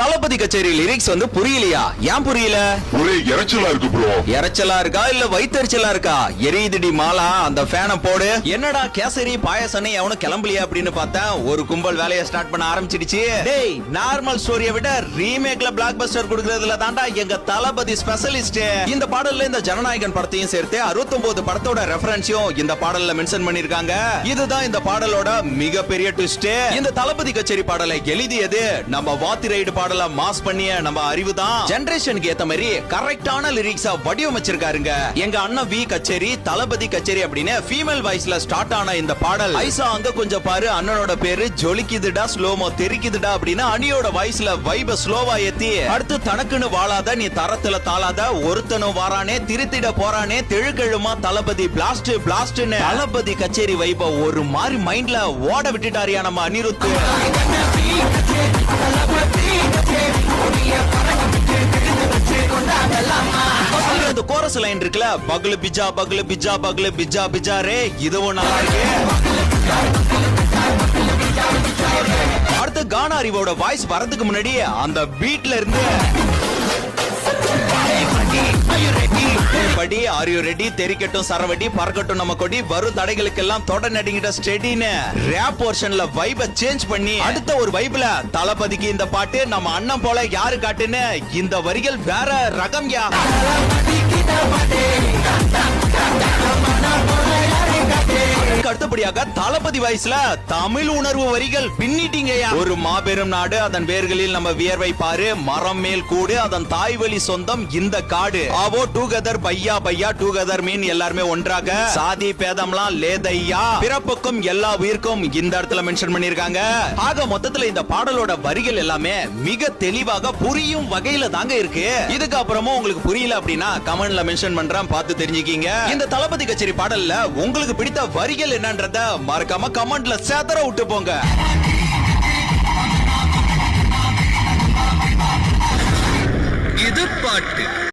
தளபதி கச்சேரி லிரிக்ஸ் வந்து புரியலையா? ஏன் புரியல? ஒரே இறைச்சலா இருக்கு ப்ரோ. இறைச்சலா இருக்கா இல்ல வயித்தெரிச்சலா இருக்கா? எரியுதுடி மாலா, அந்த ஃபேனை போடு. என்னடா கேசரி பாயசனை எவனும் கிளம்பலையா அப்படின்னு பார்த்தா ஒரு கும்பல் வேலையை ஸ்டார்ட் பண்ண ஆரம்பிச்சிடுச்சு. டேய், நார்மல் ஸ்டோரியை விட ரீமேக்ல பிளாக் பஸ்டர் கொடுக்கறதுல தாண்டா எங்க தளபதி ஸ்பெஷலிஸ்ட். இந்த பாடல்ல இந்த ஜனநாயகன் படத்தையும் சேர்த்து 69 படத்தோட ரெஃபரன்ஸையும் இந்த பாடல்ல மென்ஷன் பண்ணிருக்காங்க. இதுதான் இந்த பாடலோட மிகப்பெரிய ட்விஸ்ட். இந்த தளபதி கச்சேரி பாடலை எழுதியது நம்ம வாத்தி ரைடு பாடல மாஸ் பண்ணிய நம்ம அறிவு தான். ஜெனரேஷனுக்கு ஏத்த மாதிரி கரெக்டான லிரிக்ஸா வடிவமைச்சிருக்காருங்க. எங்க அண்ணன் வி கச்சேரி, தளபதி கச்சேரி அப்படின்னு ஃபீமேல் வாய்ஸ்ல ஸ்டார்ட் ஆன இந்த பாடல் ஐசா அங்க கொஞ்சம் பாரு, அண்ணனோட பேரு ஜொலிக்குதுடா ஸ்லோமோ தெரிக்குதுடா அப்படின்னு அணியோட வாய்ஸ்ல வைப ஸ்லோவா ஏத்தி அடுத்து தனக்குன்னு வாழாத நீ தரத்துல தாளாத ஒருத்தனும் வாரானே திருத்திட போறானே தெழுக்கெழுமா தளபதி பிளாஸ்ட் பிளாஸ்ட்னு தளபதி கச்சேரி வைப ஒரு மாதிரி மைண்ட்ல ஓட விட்டுட்டாரியா நம்ம அனிருத். இந்த கோரஸ் லைன் இருக்குல, பகலு பிஜா பகலு பிஜா பகலு பிஜா பிஜா ரே, இதுவும் நல்லா இருக்கு. அடுத்து கானா அறிவோட வாய்ஸ் வரதுக்கு முன்னாடி அந்த பீட்ல இருந்து படி ஆர் யூ ரெடி தெரிக்கட்டும் சரவடி பறக்கட்டும் நம்ம கொடி வரும் தடைகளுக்கெல்லாம் தொட நடிங்கிட்ட ஸ்டெடின்னு ரேப் போர்ஷன்ல வைப சேஞ்ச் பண்ணி அடுத்த ஒரு வைப்ல தளபதிக்கு இந்த பாட்டு நம்ம அண்ணன் போல யாரு காட்டுன்னு இந்த வரிகள் வேற ரகம் யா. அடுத்தபடியாக தளபதி வயசுல தமிழ் உணர்வு வரிகள் பின்னிட்டீங்க. ஒரு மாபெரும் நாடு அதன் வேர்களில் நம்ம வியர்வை பாரு, மரம் மேல் கூடு அதன் தாய்வழி சொந்தம் இந்த காடு, ஆவோ டுகெதர் பையா பையா டுகெதர் மீன் எல்லாருமே ஒன்றாக, சாதி பேதம்லாம் லேதையா, பிறப்புக்கும் எல்லா உயிர்க்கும் இந்த இடத்துல மென்ஷன் பண்ணிருக்காங்க. ஆக மொத்தத்துல இந்த பாடலோட வரிகள் எல்லாமே மிக தெளிவாக புரியும் வகையில தாங்க இருக்கு. இதுக்கு அப்புறமும் உங்களுக்கு புரியல அப்படின்னா கமெண்ட்ல மென்ஷன் பண்றேன், பார்த்து தெரிஞ்சுக்கீங்க. இந்த தளபதி கச்சேரி பாடல்ல உங்களுக்கு பிடித்த வரிகள் என்னன்றத மறக்காம கமெண்ட்ல சேதற விட்டு போங்க.